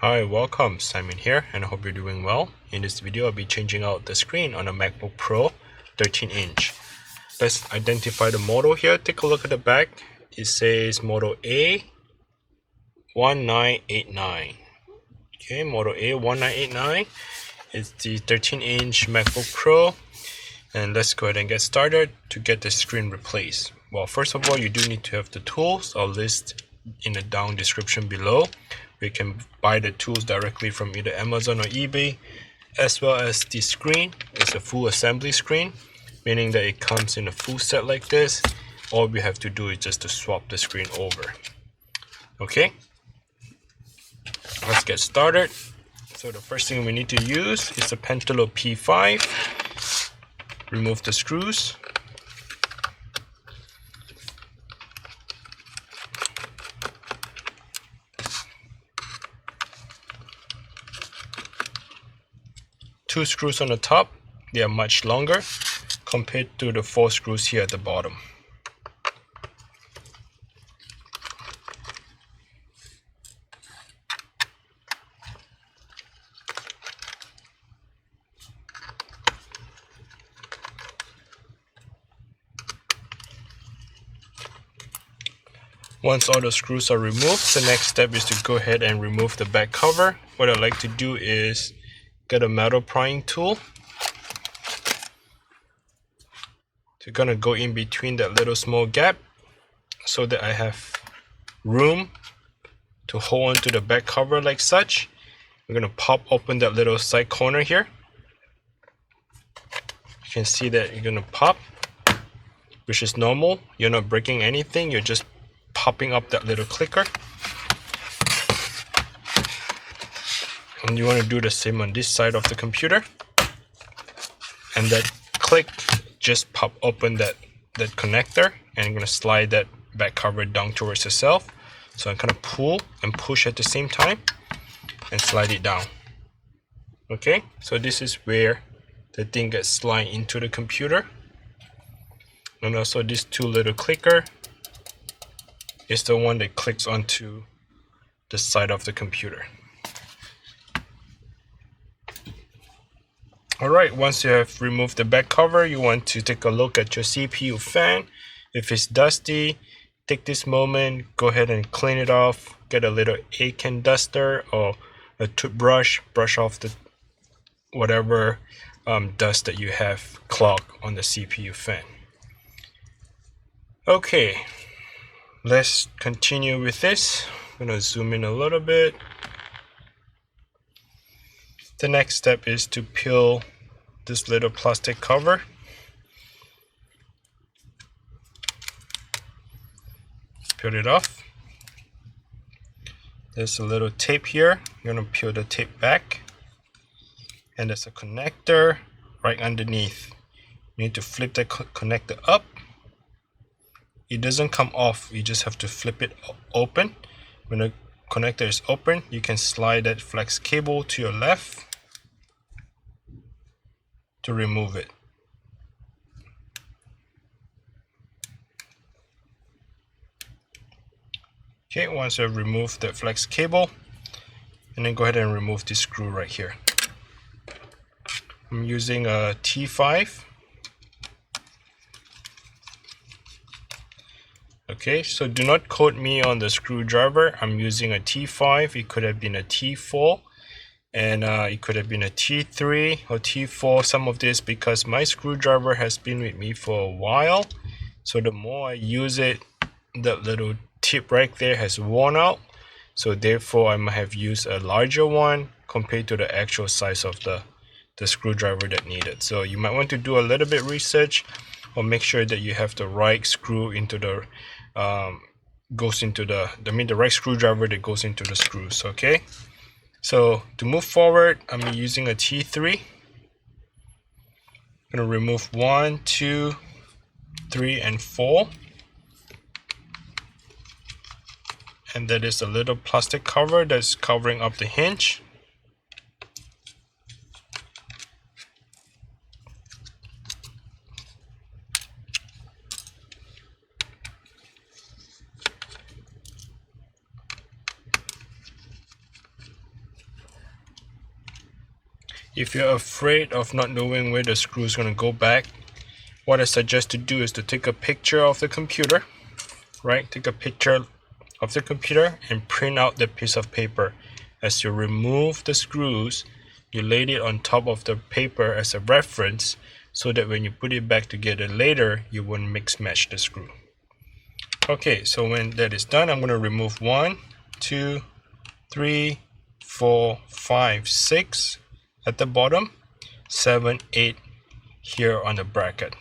Hi, welcome. Simon here, and I hope you're doing well. In this video, I'll be changing out the screen on a MacBook Pro 13-inch. Let's identify the model here. Take a look at the back. It says model A1989. Okay, model A1989 is the 13-inch MacBook Pro. And let's go ahead and get started to get the screen replaced. Well, first of all, you do need to have the tools. I'll list in the down description below. You can buy the tools directly from either Amazon or eBay, as well as the screen. It's a full assembly screen, meaning that it comes in a full set like this. All we have to do is just to swap the screen over. Okay, let's get started. So the first thing we need to use is the Pentalope P5. Remove the screws. Two screws on the top, they are much longer compared to the 4 screws here at the bottom. Once all the screws are removed, the next step is to go ahead and remove the back cover. What I like to do is get a metal prying tool to kind of go in between that little small gap so that I have room to hold on to the back cover like such. I'm going to pop open that little side corner here. You can see that you're going to pop, which is normal. You're not breaking anything, you're just popping up that little clicker. And you want to do the same on this side of the computer. And that click just pop open that connector, and I'm going to slide that back cover down towards itself. So I'm going to pull and push at the same time and slide it down. Okay, so this is where the thing gets slid into the computer. And also this two little clicker is the one that clicks onto the side of the computer. Alright, once you have removed the back cover, you want to take a look at your CPU fan. If it's dusty, take this moment, go ahead and clean it off. Get a little A-can duster or a toothbrush, brush off the whatever dust that you have clogged on the CPU fan. Okay, let's continue with this. I'm going to zoom in a little bit. The next step is to peel this little plastic cover. Peel it off. There's a little tape here. I'm going to peel the tape back. And there's a connector right underneath. You need to flip the connector up. It doesn't come off, you just have to flip it open. When the connector is open, you can slide that flex cable to your left to remove it. Okay, once I've removed the flex cable, and then go ahead and remove this screw right here. I'm using a T5. Okay, so do not quote me on the screwdriver. I'm using a T5. It could have been a T4, and it could have been a T3 or T4. Some of this because my screwdriver has been with me for a while. So the more I use it, that little tip right there has worn out. So therefore, I might have used a larger one compared to the actual size of the screwdriver that needed. So you might want to do a little bit research, or make sure that you have the right screw into the the right screwdriver that goes into the screws. Okay, so to move forward, I'm using a T3. I'm going to remove 1, 2, 3, and 4. And that is a little plastic cover that's covering up the hinge. If you're afraid of not knowing where the screw is going to go back, what I suggest to do is to take a picture of the computer, right? Take a picture of the computer and print out the piece of paper. As you remove the screws, you lay it on top of the paper as a reference so that when you put it back together later, you won't mix match the screw. Okay, so when that is done, I'm going to remove 1, 2, 3, 4, 5, 6 at the bottom, 7, 8 here on the bracket.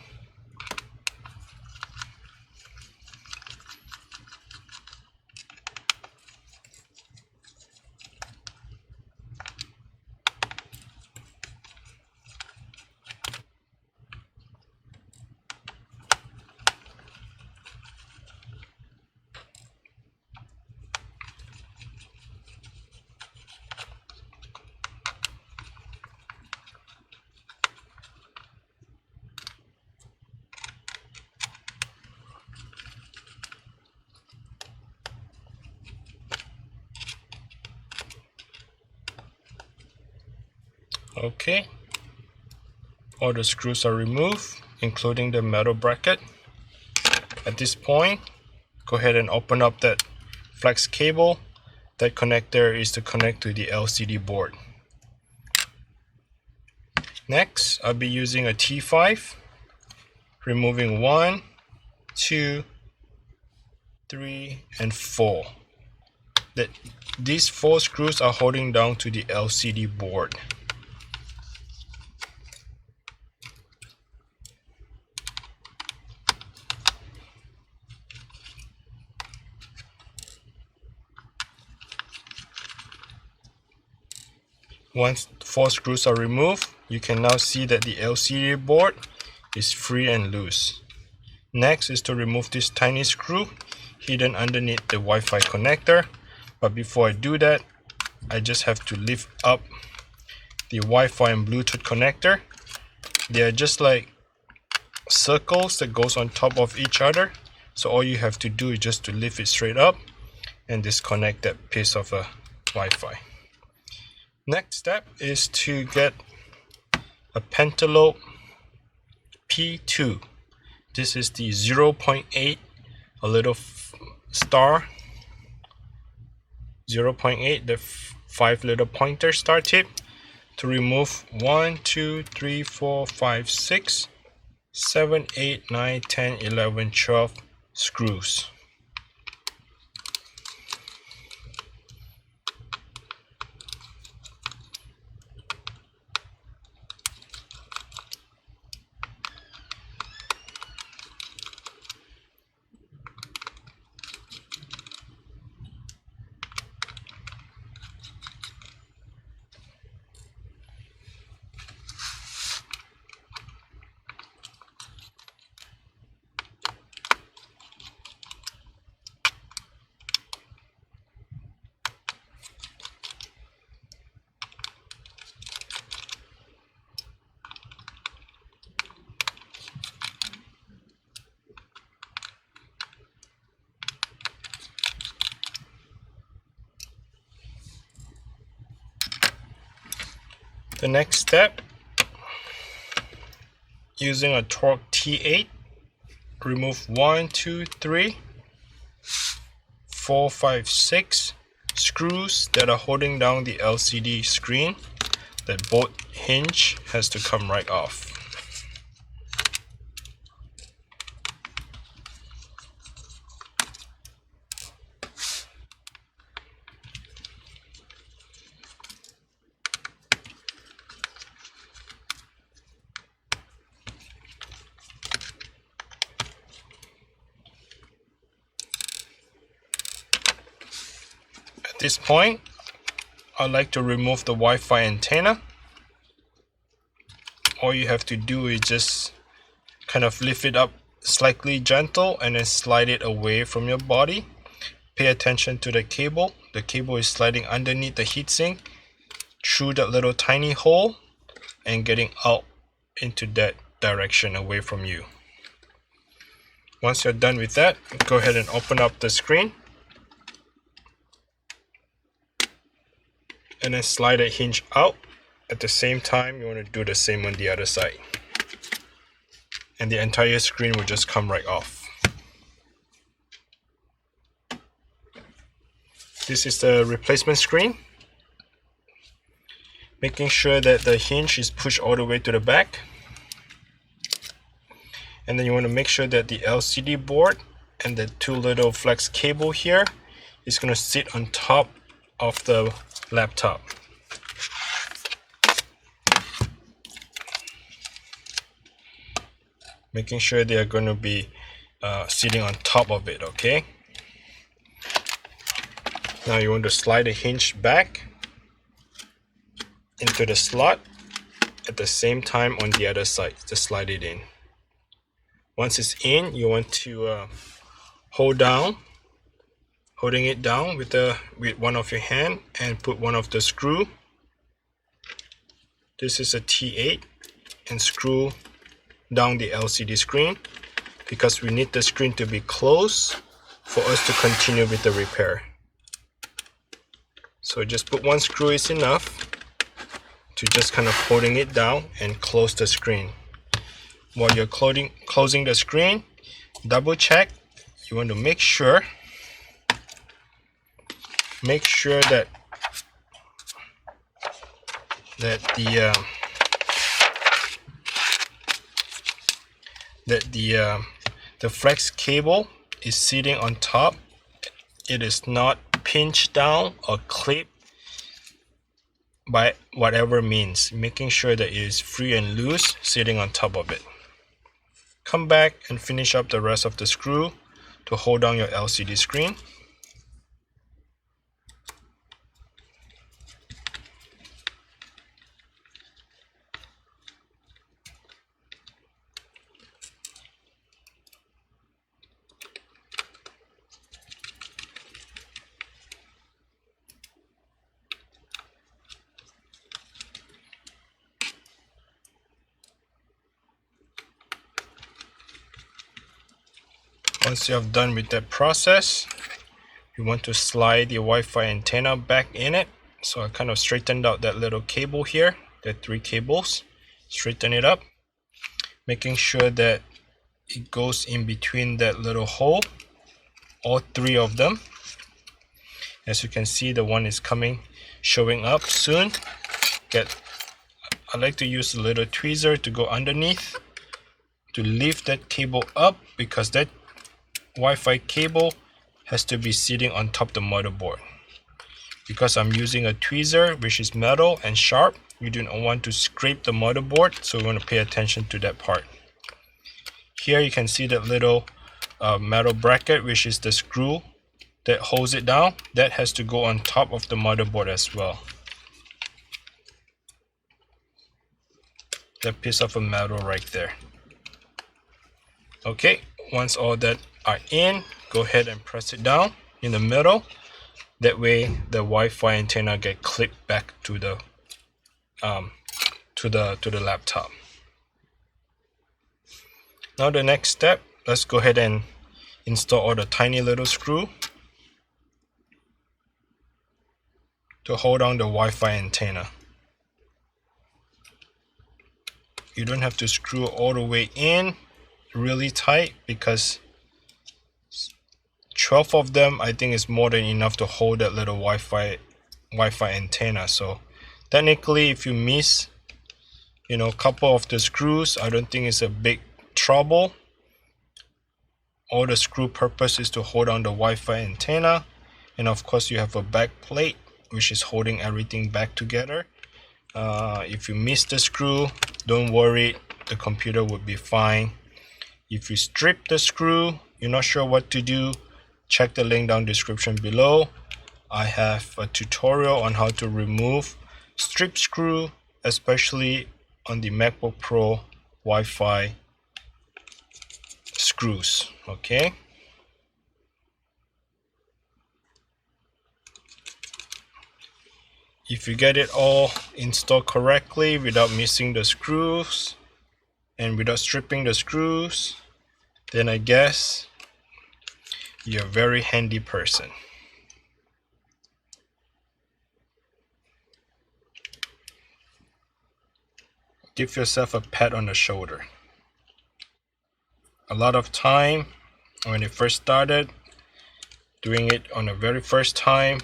Okay, all the screws are removed, including the metal bracket. At this point, go ahead and open up that flex cable. That connector is to connect to the LCD board. Next, I'll be using a T5, removing 1, 2, 3, and 4. These 4 screws are holding down to the LCD board. Once 4 screws are removed, you can now see that the LCD board is free and loose. Next is to remove this tiny screw hidden underneath the Wi-Fi connector. But before I do that, I just have to lift up the Wi-Fi and Bluetooth connector. They are just like circles that goes on top of each other. So all you have to do is just to lift it straight up and disconnect that piece of a Wi-Fi. Next step is to get a Pentalope P5. This is the 0.8, a little star, 0.8, the 5 little pointer star tip, to remove 1, 2, 3, 4, 5, 6, 7, 8, 9, 10, 11, 12 screws. The next step, using a Torx T8, remove 1, 2, 3, 4, 5, 6 screws that are holding down the LCD screen. That bolt hinge has to come right off. At this point, I'd like to remove the Wi-Fi antenna. All you have to do is just kind of lift it up slightly gentle and then slide it away from your body. Pay attention to the cable. The cable is sliding underneath the heatsink through that little tiny hole and getting out into that direction away from you. Once you're done with that, go ahead and open up the screen and then slide that hinge out At the same time, you want to do the same on the other side. And the entire screen will just come right off. This is the replacement screen. Making sure that the hinge is pushed all the way to the back. And then you want to make sure that the LCD board and the two little flex cable here is going to sit on top of the laptop. Making sure they are going to be sitting on top of it, okay? Now you want to slide the hinge back into the slot at the same time on the other side. Just slide it in. Once it's in, you want to holding it down with one of your hand and put one of the screw. This is a T8, and screw down the LCD screen because we need the screen to be closed for us to continue with the repair. So just put one screw is enough to just kind of holding it down and close the screen. While you're closing the screen, double check. You want to make sure that the flex cable is sitting on top. It is not pinched down or clipped by whatever means. Making sure that it is free and loose sitting on top of it. Come back and finish up the rest of the screw to hold down your LCD screen. Once you have done with that process, you want to slide the Wi-Fi antenna back in it. So I kind of straightened out that little cable here, the 3 cables. Straighten it up, making sure that it goes in between that little hole, all 3 of them. As you can see, the one is showing up soon. I like to use a little tweezer to go underneath to lift that cable up, because that Wi-Fi cable has to be sitting on top of the motherboard. Because I'm using a tweezer which is metal and sharp, you do not want to scrape the motherboard, so we want to pay attention to that part. Here you can see that little metal bracket, which is the screw that holds it down. That has to go on top of the motherboard as well. That piece of a metal right there. Okay, once all that are in, go ahead and press it down in the middle. That way the Wi-Fi antenna get clipped back to the laptop. Now the next step, let's go ahead and install all the tiny little screw to hold on the Wi-Fi antenna. You don't have to screw all the way in really tight, because 12 of them I think is more than enough to hold that little Wi-Fi antenna. So technically, if you miss a couple of the screws, I don't think it's a big trouble. All the screw purpose is to hold on the Wi-Fi antenna, and of course you have a back plate which is holding everything back together. If you miss the screw, don't worry, the computer would be fine. If you strip the screw, you're not sure what to do, check the link down description below. I have a tutorial on how to remove strip screw, especially on the MacBook Pro Wi-Fi screws. Okay. If you get it all installed correctly without missing the screws and without stripping the screws, then I guess you're a very handy person. give yourself a pat on the shoulder. A lot of time when it first started, doing it on the very first time,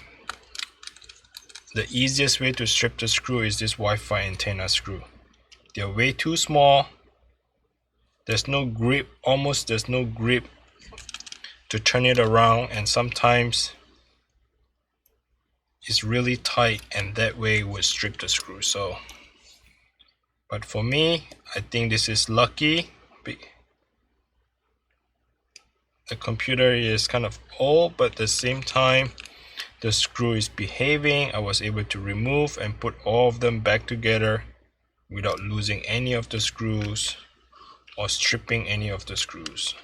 the easiest way to strip the screw is this Wi-Fi antenna screw. They're way too small. There's no grip, almost there's no grip to turn it around, and sometimes it's really tight, and that way would strip the screw. So, but for me, I think this is lucky. The computer is kind of old, but at the same time, the screw is behaving. I was able to remove and put all of them back together without losing any of the screws or stripping any of the screws.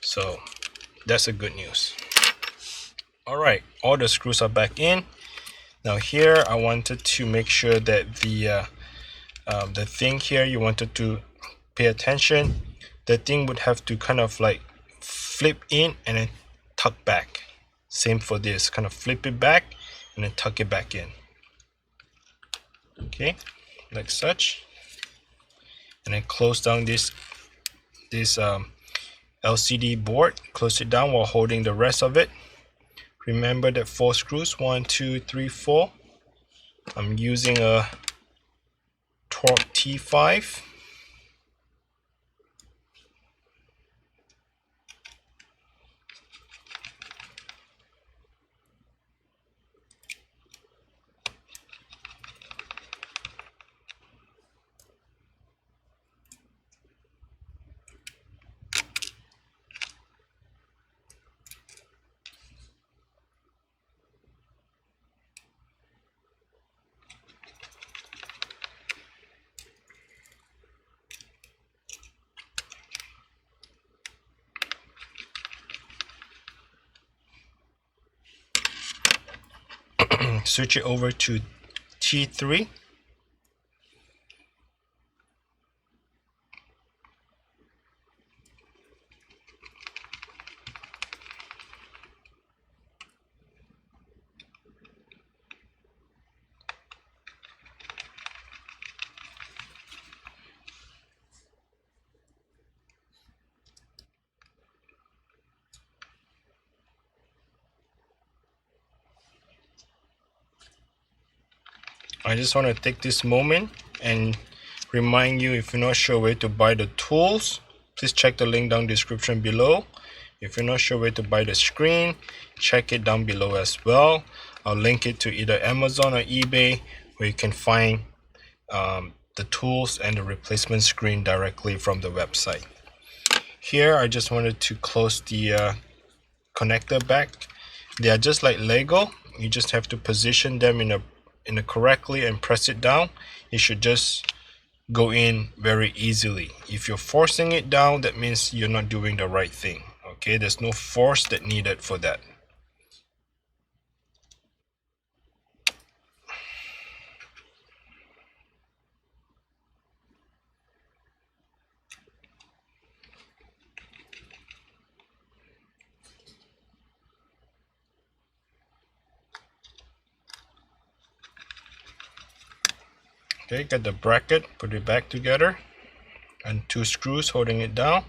So that's a good news. All right, all the screws are back in. Now here I wanted to make sure that the thing here, you wanted to pay attention. The thing would have to kind of like flip in and then tuck back. Same for this, kind of flip it back and then tuck it back in. Okay, like such. And then close down this LCD board. Close it down while holding the rest of it. Remember that 4 screws, 1, 2, 3, 4. I'm using a Torx T5. Switch it over to T3. I just want to take this moment and remind you, if you're not sure where to buy the tools, please check the link down description below. If you're not sure where to buy the screen, check it down below as well. I'll link it to either Amazon or eBay, where you can find the tools and the replacement screen directly from the website. Here I just wanted to close the connector back. They are just like Lego. You just have to position them in a correctly and press it down. It should just go in very easily. If you're forcing it down, that means you're not doing the right thing. Okay, there's no force that needed for that. Okay, get the bracket, put it back together, and 2 screws holding it down.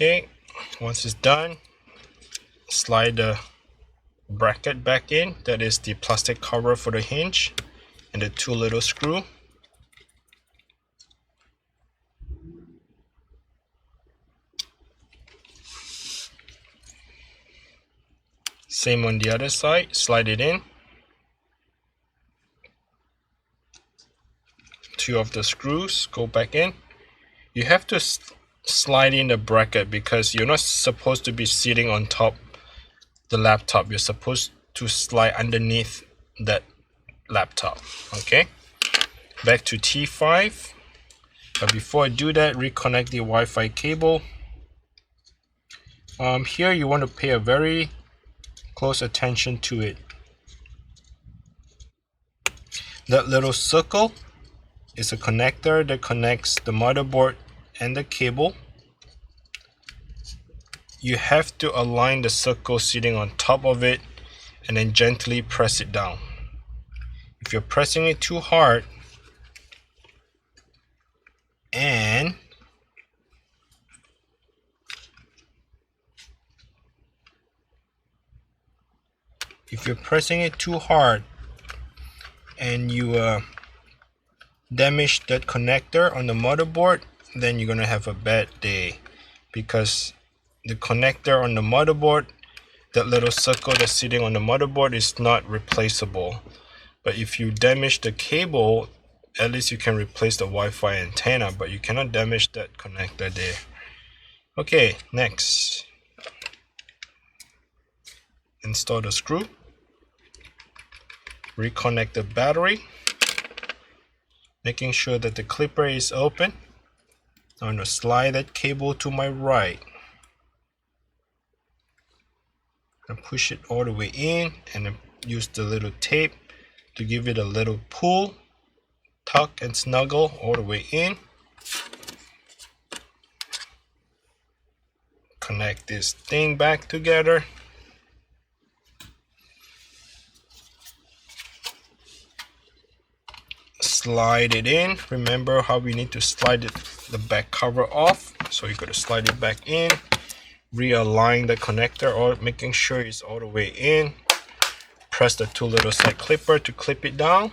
Okay, once it's done, slide the bracket back in. That is the plastic cover for the hinge and the 2 little screws. Same on the other side, slide it in. 2 of the screws go back in. You have to slide in the bracket because you're not supposed to be sitting on top the laptop. You're supposed to slide underneath that laptop. Okay, back to T5. But before I do that, reconnect the Wi-Fi cable. Here you want to pay a very close attention to it. That little circle is a connector that connects the motherboard and the cable. You have to align the circle sitting on top of it and then gently press it down. If you're pressing it too hard and you damage that connector on the motherboard, then you're gonna have a bad day, because the connector on the motherboard, that little circle that's sitting on the motherboard, is not replaceable. But if you damage the cable, at least you can replace the Wi-Fi antenna, but you cannot damage that connector there. Okay, next, install the screw, reconnect the battery, making sure that the clipper is open. I'm going to slide that cable to my right and push it all the way in, and then use the little tape to give it a little pull, tuck and snuggle all the way in. Connect this thing back together. Slide it in. Remember how we need to slide the back cover off, so you got to slide it back in, realign the connector, or making sure it's all the way in. Press the two little side clipper to clip it down.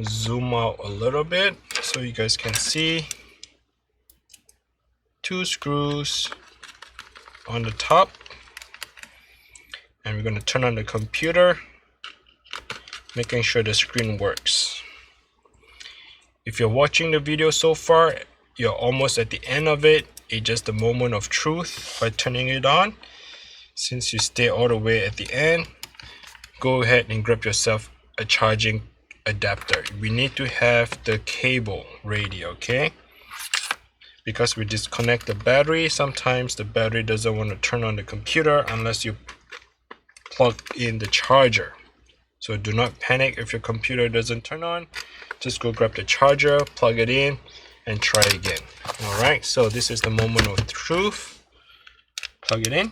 Zoom out a little bit so you guys can see. Two screws on the top, and we're going to turn on the computer, making sure the screen works. If you're watching the video so far, you're almost at the end of it. It's just the moment of truth by turning it on. Since you stay all the way at the end, go ahead and grab yourself a charging adapter. We need to have the cable ready, okay? Because we disconnect the battery, sometimes the battery doesn't want to turn on the computer unless you plug in the charger. So do not panic if your computer doesn't turn on. Just go grab the charger, plug it in, and try again. Alright, so this is the moment of truth. Plug it in.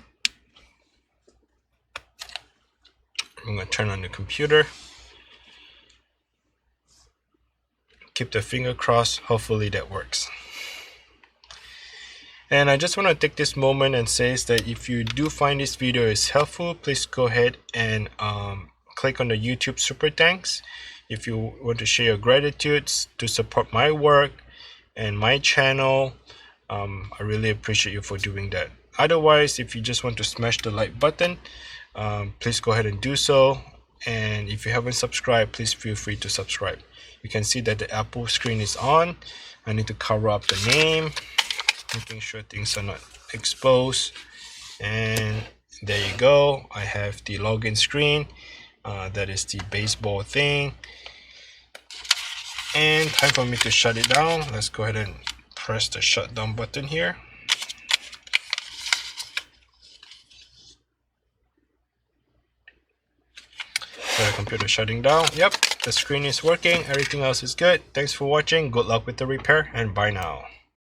I'm going to turn on the computer. Keep the finger crossed, hopefully that works. And I just want to take this moment and say that if you do find this video is helpful, please go ahead and click on the YouTube super thanks. If you want to share your gratitudes to support my work and my channel, I really appreciate you for doing that. Otherwise, if you just want to smash the like button, please go ahead and do so. And if you haven't subscribed, please feel free to subscribe. You can see that the Apple screen is on. I need to cover up the name, making sure things are not exposed. And there you go. I have the login screen. That is the baseball thing. And time for me to shut it down. Let's go ahead and press the shutdown button here. So the computer shutting down. Yep, the screen is working. Everything else is good. Thanks for watching. Good luck with the repair, and bye now.